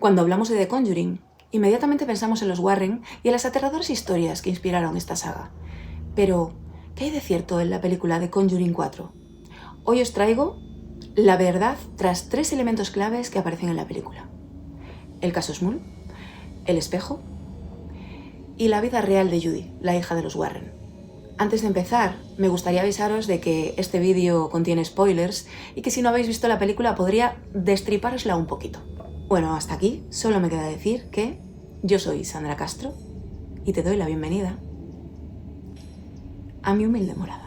Cuando hablamos de The Conjuring, inmediatamente pensamos en los Warren y en las aterradoras historias que inspiraron esta saga. Pero, ¿qué hay de cierto en la película The Conjuring 4? Hoy os traigo la verdad tras 3 elementos claves que aparecen en la película. El caso Small, el espejo y la vida real de Judy, la hija de los Warren. Antes de empezar, me gustaría avisaros de que este vídeo contiene spoilers y que si no habéis visto la película podría destripárosla un poquito. Bueno, hasta aquí solo me queda decir que yo soy Sandra Castro y te doy la bienvenida a mi humilde morada.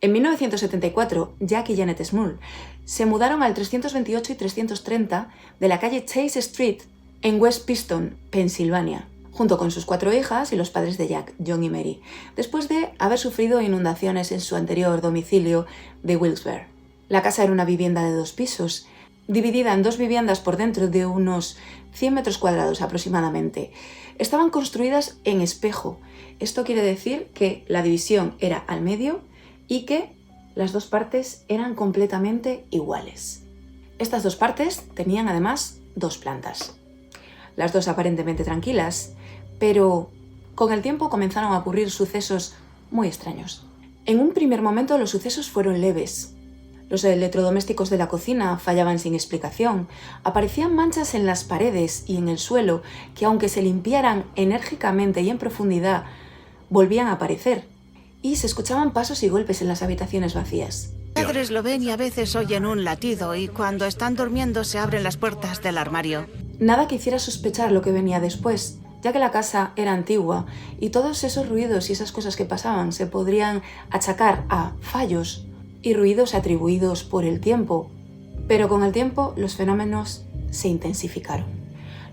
En 1974, Jack y Janet Small se mudaron al 328 y 330 de la calle Chase Street en West Piston, Pensilvania, junto con sus 4 hijas y los padres de Jack, John y Mary, después de haber sufrido inundaciones en su anterior domicilio de Wilkes-Barre. La casa era una vivienda de 2 pisos, dividida en 2 viviendas por dentro de unos 100 metros cuadrados aproximadamente. Estaban construidas en espejo. Esto quiere decir que la división era al medio y que las 2 partes eran completamente iguales. Estas 2 partes tenían además 2 plantas. Las 2 aparentemente tranquilas, pero con el tiempo comenzaron a ocurrir sucesos muy extraños. En un primer momento los sucesos fueron leves. Los electrodomésticos de la cocina fallaban sin explicación, aparecían manchas en las paredes y en el suelo que, aunque se limpiaran enérgicamente y en profundidad, volvían a aparecer. Y se escuchaban pasos y golpes en las habitaciones vacías. Mis padres lo ven y a veces oyen un latido y cuando están durmiendo se abren las puertas del armario. Nada que hiciera sospechar lo que venía después, ya que la casa era antigua y todos esos ruidos y esas cosas que pasaban se podrían achacar a fallos y ruidos atribuidos por el tiempo. Pero con el tiempo los fenómenos se intensificaron.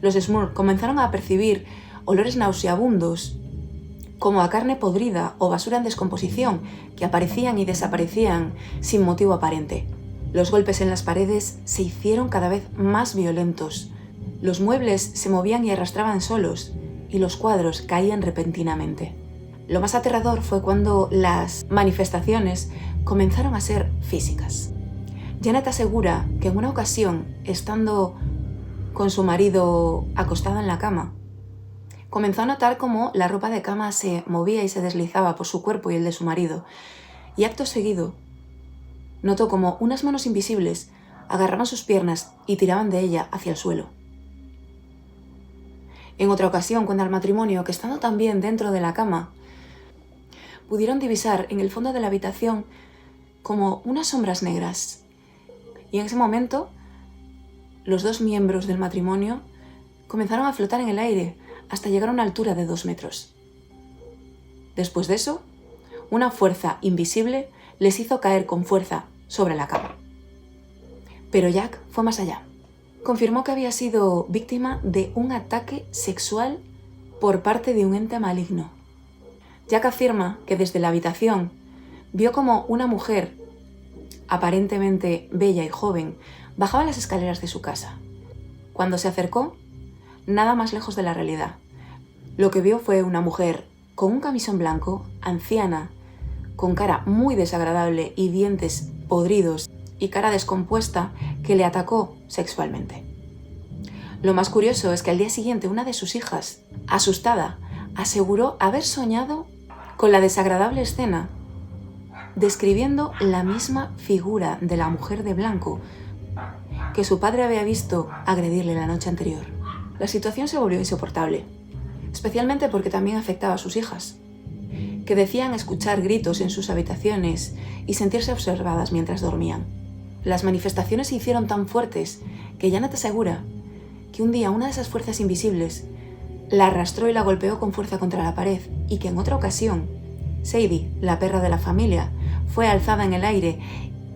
Los Small comenzaron a percibir olores nauseabundos, como a carne podrida o basura en descomposición, que aparecían y desaparecían sin motivo aparente. Los golpes en las paredes se hicieron cada vez más violentos. Los muebles se movían y arrastraban solos, y los cuadros caían repentinamente. Lo más aterrador fue cuando las manifestaciones comenzaron a ser físicas. Janet asegura que en una ocasión, estando con su marido acostada en la cama, comenzó a notar cómo la ropa de cama se movía y se deslizaba por su cuerpo y el de su marido, y acto seguido notó como unas manos invisibles agarraban sus piernas y tiraban de ella hacia el suelo. En otra ocasión, cuenta el matrimonio que, estando también dentro de la cama, pudieron divisar en el fondo de la habitación como unas sombras negras, y en ese momento los 2 miembros del matrimonio comenzaron a flotar en el aire hasta llegar a una altura de 2 metros. Después de eso, una fuerza invisible les hizo caer con fuerza sobre la cama. Pero Jack fue más allá. Confirmó que había sido víctima de un ataque sexual por parte de un ente maligno. Jack afirma que desde la habitación vio como una mujer, aparentemente bella y joven, bajaba las escaleras de su casa. Cuando se acercó, nada más lejos de la realidad. Lo que vio fue una mujer con un camisón blanco, anciana, con cara muy desagradable y dientes podridos y cara descompuesta, que le atacó sexualmente. Lo más curioso es que al día siguiente una de sus hijas, asustada, aseguró haber soñado con la desagradable escena, describiendo la misma figura de la mujer de blanco que su padre había visto agredirle la noche anterior. La situación se volvió insoportable, especialmente porque también afectaba a sus hijas, que decían escuchar gritos en sus habitaciones y sentirse observadas mientras dormían. Las manifestaciones se hicieron tan fuertes que Janet asegura que que un día una de esas fuerzas invisibles la arrastró y la golpeó con fuerza contra la pared, y que en otra ocasión, Sadie, la perra de la familia, fue alzada en el aire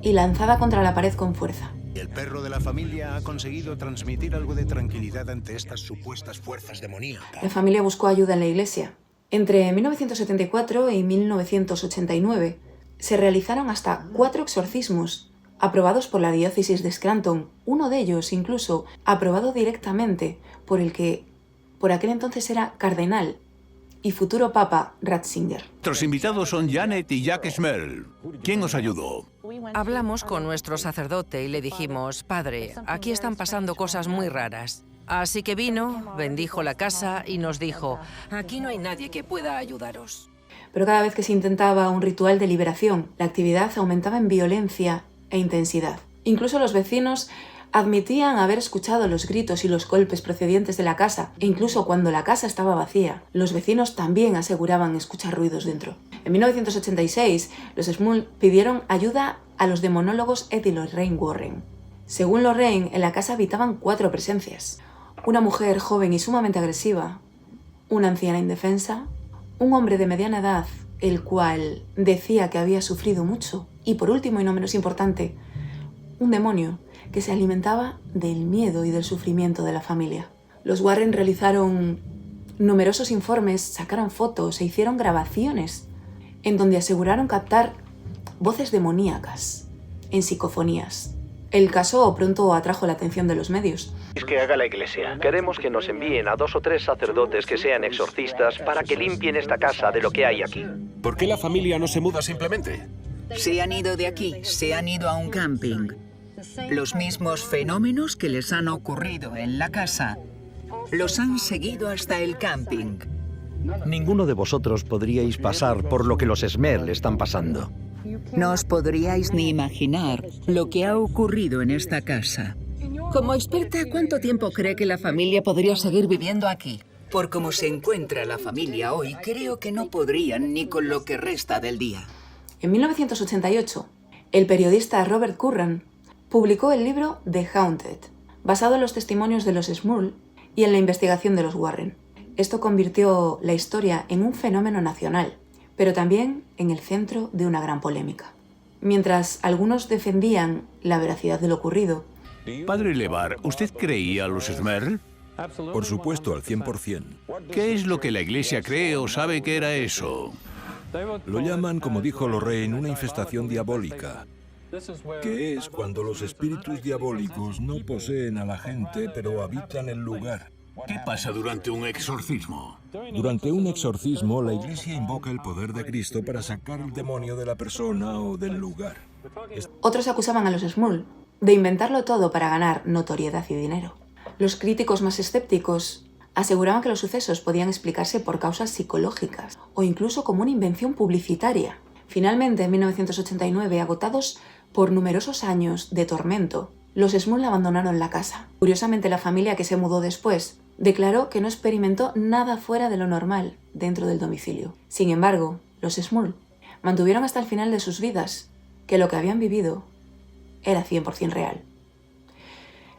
y lanzada contra la pared con fuerza. El perro de la familia ha conseguido transmitir algo de tranquilidad ante estas supuestas fuerzas demoníacas. La familia buscó ayuda en la iglesia. Entre 1974 y 1989 se realizaron hasta 4 exorcismos aprobados por la diócesis de Scranton, uno de ellos incluso aprobado directamente por el que por aquel entonces era cardenal y futuro papa Ratzinger. Nuestros invitados son Janet y Jack Smell. ¿Quién os ayudó? Hablamos con nuestro sacerdote y le dijimos, Padre, aquí están pasando cosas muy raras. Así que vino, bendijo la casa y nos dijo, aquí no hay nadie que pueda ayudaros. Pero cada vez que se intentaba un ritual de liberación, la actividad aumentaba en violencia e intensidad. Incluso los vecinos admitían haber escuchado los gritos y los golpes procedientes de la casa, e incluso cuando la casa estaba vacía, los vecinos también aseguraban escuchar ruidos dentro. En 1986, los Small pidieron ayuda a los demonólogos Ed y Lorraine Warren. Según Lorraine, en la casa habitaban 4 presencias: una mujer joven y sumamente agresiva, una anciana indefensa, un hombre de mediana edad, el cual decía que había sufrido mucho, y por último y no menos importante, un demonio que se alimentaba del miedo y del sufrimiento de la familia. Los Warren realizaron numerosos informes, sacaron fotos e hicieron grabaciones en donde aseguraron captar voces demoníacas en psicofonías. El caso pronto atrajo la atención de los medios. Es que haga la iglesia. Queremos que nos envíen a 2 o 3 sacerdotes que sean exorcistas para que limpien esta casa de lo que hay aquí. ¿Por qué la familia no se muda simplemente? Se han ido de aquí, se han ido a un camping. Los mismos fenómenos que les han ocurrido en la casa los han seguido hasta el camping. Ninguno de vosotros podríais pasar por lo que los Smell están pasando. No os podríais ni imaginar lo que ha ocurrido en esta casa. Como experta, ¿cuánto tiempo cree que la familia podría seguir viviendo aquí? Por cómo se encuentra la familia hoy, creo que no podrían ni con lo que resta del día. En 1988, el periodista Robert Curran publicó el libro The Haunted, basado en los testimonios de los Small y en la investigación de los Warren. Esto convirtió la historia en un fenómeno nacional, pero también en el centro de una gran polémica. Mientras algunos defendían la veracidad de lo ocurrido, Padre Levar, ¿usted creía a los Smell? Por supuesto, al 100%. ¿Qué es lo que la iglesia cree o sabe que era eso? Lo llaman, como dijo Lorraine, una infestación diabólica. ¿Qué es cuando los espíritus diabólicos no poseen a la gente, pero habitan el lugar? ¿Qué pasa durante un exorcismo? Durante un exorcismo, la iglesia invoca el poder de Cristo para sacar el demonio de la persona o del lugar. otros acusaban a los Small de inventarlo todo para ganar notoriedad y dinero. Los críticos más escépticos aseguraban que los sucesos podían explicarse por causas psicológicas o incluso como una invención publicitaria. Finalmente, en 1989, agotados por numerosos años de tormento, los Small abandonaron la casa. Curiosamente, la familia que se mudó después declaró que no experimentó nada fuera de lo normal dentro del domicilio. Sin embargo, los Small mantuvieron hasta el final de sus vidas que lo que habían vivido era 100% real.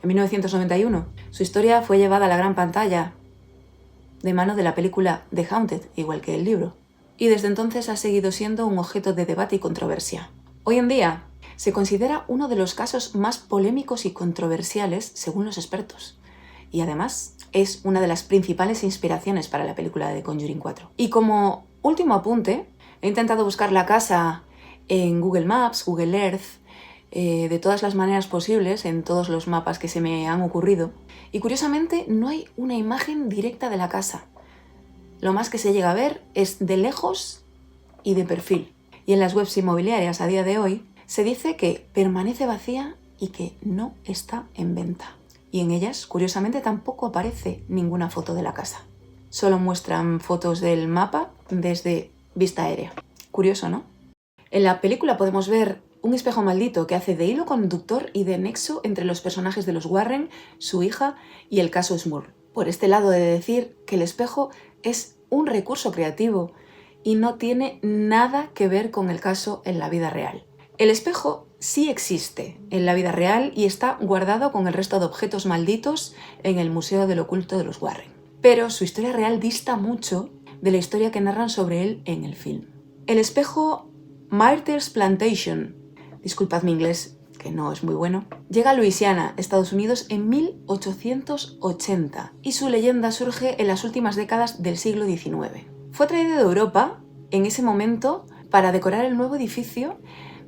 En 1991, su historia fue llevada a la gran pantalla de mano de la película The Haunted, igual que el libro, y desde entonces ha seguido siendo un objeto de debate y controversia. Hoy en día, se considera uno de los casos más polémicos y controversiales según los expertos, y además es una de las principales inspiraciones para la película de The Conjuring 4. Y como último apunte, he intentado buscar la casa en Google Maps, Google Earth, de todas las maneras posibles, en todos los mapas que se me han ocurrido, y curiosamente no hay una imagen directa de la casa. Lo más que se llega a ver es de lejos y de perfil. Y en las webs inmobiliarias a día de hoy se dice que permanece vacía y que no está en venta. Y en ellas, curiosamente, tampoco aparece ninguna foto de la casa. Solo muestran fotos del mapa desde vista aérea. Curioso, ¿no? En la película podemos ver un espejo maldito que hace de hilo conductor y de nexo entre los personajes de los Warren, su hija y el caso Small. Por este lado he de decir que el espejo es un recurso creativo y no tiene nada que ver con el caso en la vida real. El espejo sí existe en la vida real y está guardado con el resto de objetos malditos en el Museo del Oculto de los Warren. Pero su historia real dista mucho de la historia que narran sobre él en el film. El espejo Myrtle's Plantation, disculpad mi inglés, que no es muy bueno, llega a Luisiana, Estados Unidos, en 1880 y su leyenda surge en las últimas décadas del siglo XIX. Fue traído de Europa en ese momento para decorar el nuevo edificio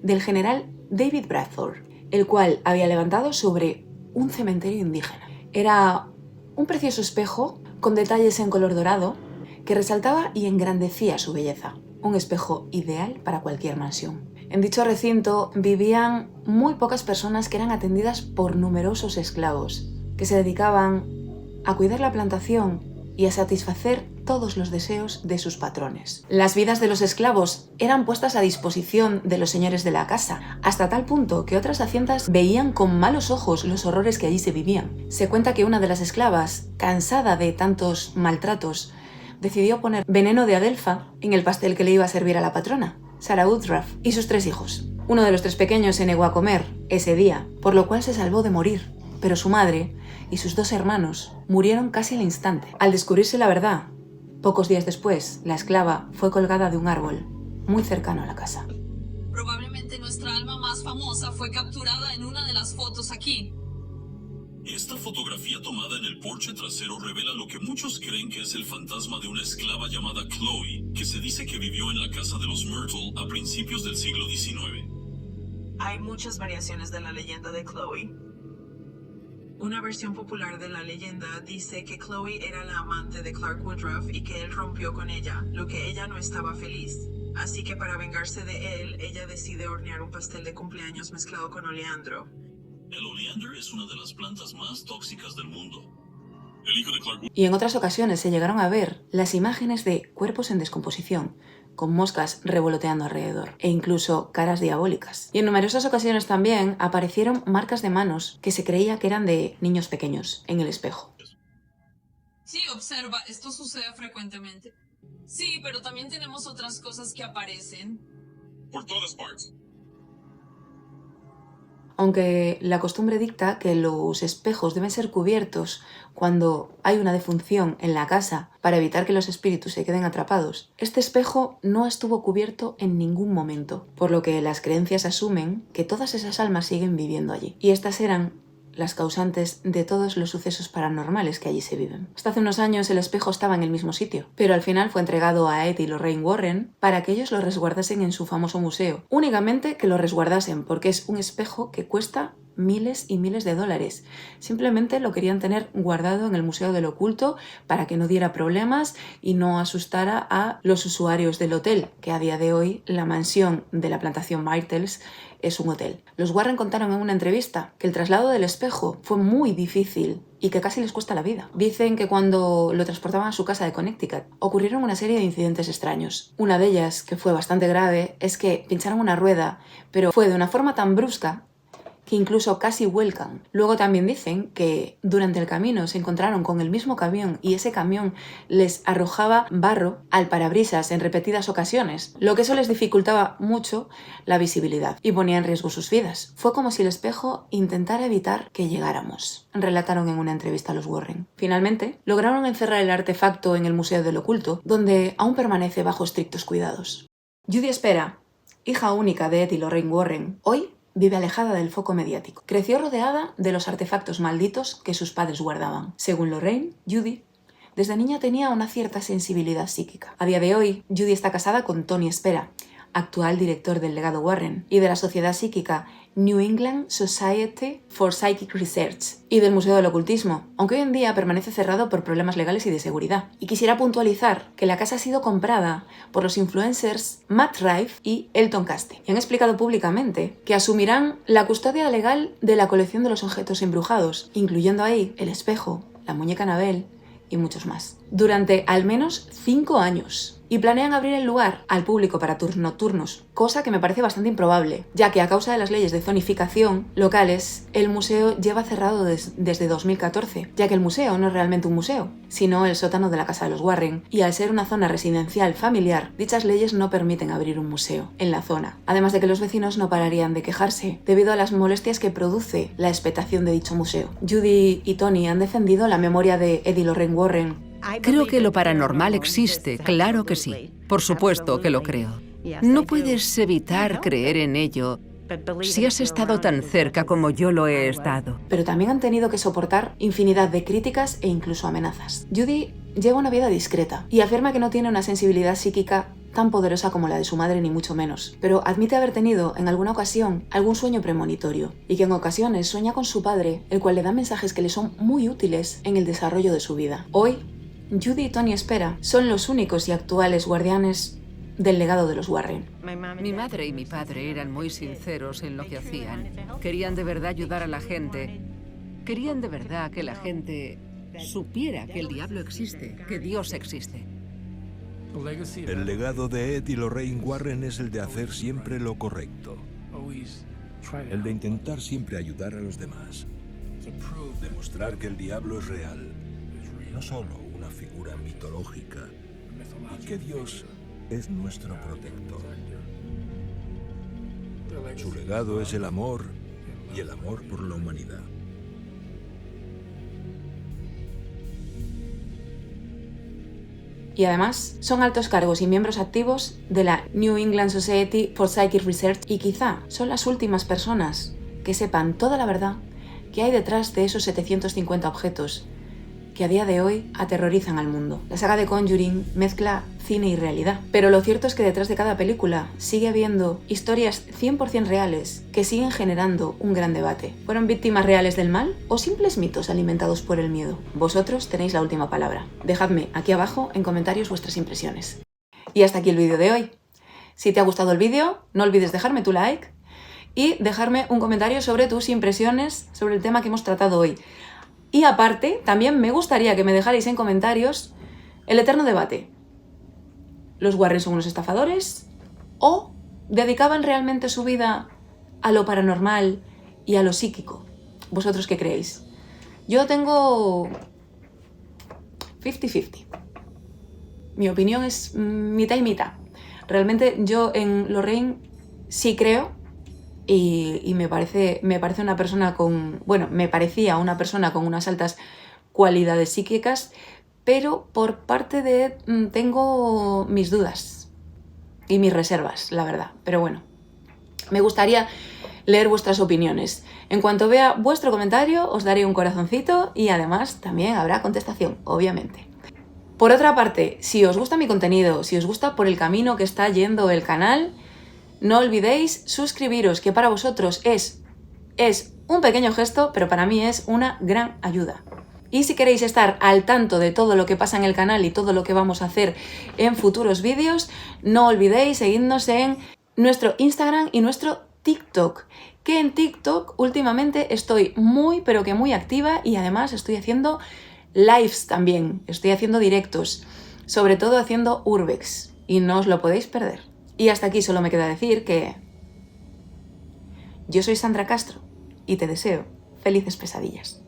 del general David Bradford, el cual había levantado sobre un cementerio indígena. Era un precioso espejo con detalles en color dorado que resaltaba y engrandecía su belleza. Un espejo ideal para cualquier mansión. En dicho recinto vivían muy pocas personas que eran atendidas por numerosos esclavos, que se dedicaban a cuidar la plantación y a satisfacer todos los deseos de sus patrones. Las vidas de los esclavos eran puestas a disposición de los señores de la casa, hasta tal punto que otras haciendas veían con malos ojos los horrores que allí se vivían. Se cuenta que una de las esclavas, cansada de tantos maltratos, decidió poner veneno de adelfa en el pastel que le iba a servir a la patrona, Sarah Woodruff, y sus 3 hijos. Uno de los 3 pequeños se negó a comer ese día, por lo cual se salvó de morir, pero su madre y sus 2 hermanos murieron casi al instante. Al descubrirse la verdad, pocos días después, la esclava fue colgada de un árbol muy cercano a la casa. Probablemente nuestra alma más famosa fue capturada en una de las fotos aquí. Esta fotografía tomada en el porche trasero revela lo que muchos creen que es el fantasma de una esclava llamada Chloe, que se dice que vivió en la casa de los Myrtle a principios del siglo XIX. Hay muchas variaciones de la leyenda de Chloe. Una versión popular de la leyenda dice que Chloe era la amante de Clark Woodruff y que él rompió con ella, lo que ella no estaba feliz. Así que para vengarse de él, ella decide hornear un pastel de cumpleaños mezclado con oleandro. El oleander es una de las plantas más tóxicas del mundo. El hijo de Clark Woodruff... Y en otras ocasiones se llegaron a ver las imágenes de cuerpos en descomposición, con moscas revoloteando alrededor, e incluso caras diabólicas. Y en numerosas ocasiones también aparecieron marcas de manos que se creía que eran de niños pequeños en el espejo. Sí, observa, esto sucede frecuentemente. Sí, pero también tenemos otras cosas que aparecen. Por todas partes. Aunque la costumbre dicta que los espejos deben ser cubiertos cuando hay una defunción en la casa para evitar que los espíritus se queden atrapados, este espejo no estuvo cubierto en ningún momento, por lo que las creencias asumen que todas esas almas siguen viviendo allí. Y estas eran las causantes de todos los sucesos paranormales que allí se viven. Hasta hace unos años el espejo estaba en el mismo sitio, pero al final fue entregado a Ed y Lorraine Warren para que ellos lo resguardasen en su famoso museo. Únicamente que lo resguardasen, porque es un espejo que cuesta miles y miles de dólares. Simplemente lo querían tener guardado en el Museo del Oculto para que no diera problemas y no asustara a los usuarios del hotel, que a día de hoy la mansión de la plantación Myrtles es un hotel. Los Warren contaron en una entrevista que el traslado del espejo fue muy difícil y que casi les cuesta la vida. Dicen que cuando lo transportaban a su casa de Connecticut ocurrieron una serie de incidentes extraños. Una de ellas, que fue bastante grave, es que pincharon una rueda, pero fue de una forma tan brusca que incluso casi vuelcan. Luego también dicen que durante el camino se encontraron con el mismo camión y ese camión les arrojaba barro al parabrisas en repetidas ocasiones, lo que eso les dificultaba mucho la visibilidad y ponía en riesgo sus vidas. Fue como si el espejo intentara evitar que llegáramos, relataron en una entrevista a los Warren. Finalmente, lograron encerrar el artefacto en el Museo del Oculto, donde aún permanece bajo estrictos cuidados. Judy Spera, hija única de Ed y Lorraine Warren, hoy vive alejada del foco mediático. Creció rodeada de los artefactos malditos que sus padres guardaban. Según Lorraine, Judy desde niña tenía una cierta sensibilidad psíquica. A día de hoy, Judy está casada con Tony Spera, actual director del legado Warren, y de la sociedad psíquica New England Society for Psychic Research y del Museo del Ocultismo, aunque hoy en día permanece cerrado por problemas legales y de seguridad. Y quisiera puntualizar que la casa ha sido comprada por los influencers Matt Rife y Elton Castell, y han explicado públicamente que asumirán la custodia legal de la colección de los objetos embrujados, incluyendo ahí el espejo, la muñeca Annabelle y muchos más, durante al menos 5 años. y planean abrir el lugar al público para tours nocturnos, cosa que me parece bastante improbable, ya que a causa de las leyes de zonificación locales, el museo lleva cerrado desde 2014, ya que el museo no es realmente un museo, sino el sótano de la casa de los Warren, y al ser una zona residencial familiar, dichas leyes no permiten abrir un museo en la zona, además de que los vecinos no pararían de quejarse debido a las molestias que produce la expectación de dicho museo. Judy y Tony han defendido la memoria de Ed y Lorraine Warren. Creo que lo paranormal existe, claro que sí. Por supuesto que lo creo. No puedes evitar creer en ello si has estado tan cerca como yo lo he estado. Pero también han tenido que soportar infinidad de críticas e incluso amenazas. Judy lleva una vida discreta y afirma que no tiene una sensibilidad psíquica tan poderosa como la de su madre, ni mucho menos, pero admite haber tenido en alguna ocasión algún sueño premonitorio y que en ocasiones sueña con su padre, el cual le da mensajes que le son muy útiles en el desarrollo de su vida. Hoy, Judy y Tony Spera son los únicos y actuales guardianes del legado de los Warren. Mi madre y mi padre eran muy sinceros en lo que hacían. Querían de verdad ayudar a la gente. Querían de verdad que la gente supiera que el diablo existe, que Dios existe. El legado de Ed y Lorraine Warren es el de hacer siempre lo correcto. El de intentar siempre ayudar a los demás. Demostrar que el diablo es real. No solo una figura mitológica. Y que Dios es nuestro protector. Su legado es el amor y el amor por la humanidad. Y además son altos cargos y miembros activos de la New England Society for Psychic Research y quizá son las últimas personas que sepan toda la verdad que hay detrás de esos 750 objetos que a día de hoy aterrorizan al mundo. La saga de Conjuring mezcla cine y realidad, pero lo cierto es que detrás de cada película sigue habiendo historias 100% reales que siguen generando un gran debate. ¿Fueron víctimas reales del mal o simples mitos alimentados por el miedo? Vosotros tenéis la última palabra. Dejadme aquí abajo en comentarios vuestras impresiones. Y hasta aquí el vídeo de hoy. Si te ha gustado el vídeo, no olvides dejarme tu like y dejarme un comentario sobre tus impresiones sobre el tema que hemos tratado hoy. Y aparte, también me gustaría que me dejarais en comentarios el eterno debate. ¿Los Warren son unos estafadores? ¿O dedicaban realmente su vida a lo paranormal y a lo psíquico? ¿Vosotros qué creéis? Yo tengo 50-50. Mi opinión es mitad y mitad. Realmente yo en Lorraine sí creo. Y me parece una persona con... Bueno, me parecía una persona con unas altas cualidades psíquicas, pero por parte de Ed tengo mis dudas y mis reservas, la verdad. Pero bueno, me gustaría leer vuestras opiniones. En cuanto vea vuestro comentario, os daré un corazoncito y además también habrá contestación, obviamente. Por otra parte, si os gusta mi contenido, si os gusta por el camino que está yendo el canal, no olvidéis suscribiros, que para vosotros es un pequeño gesto, pero para mí es una gran ayuda. Y si queréis estar al tanto de todo lo que pasa en el canal y todo lo que vamos a hacer en futuros vídeos, no olvidéis seguirnos en nuestro Instagram y nuestro TikTok, que en TikTok últimamente estoy muy, pero que muy activa y además estoy haciendo lives también, estoy haciendo directos, sobre todo haciendo urbex y no os lo podéis perder. Y hasta aquí solo me queda decir que yo soy Sandra Castro y te deseo felices pesadillas.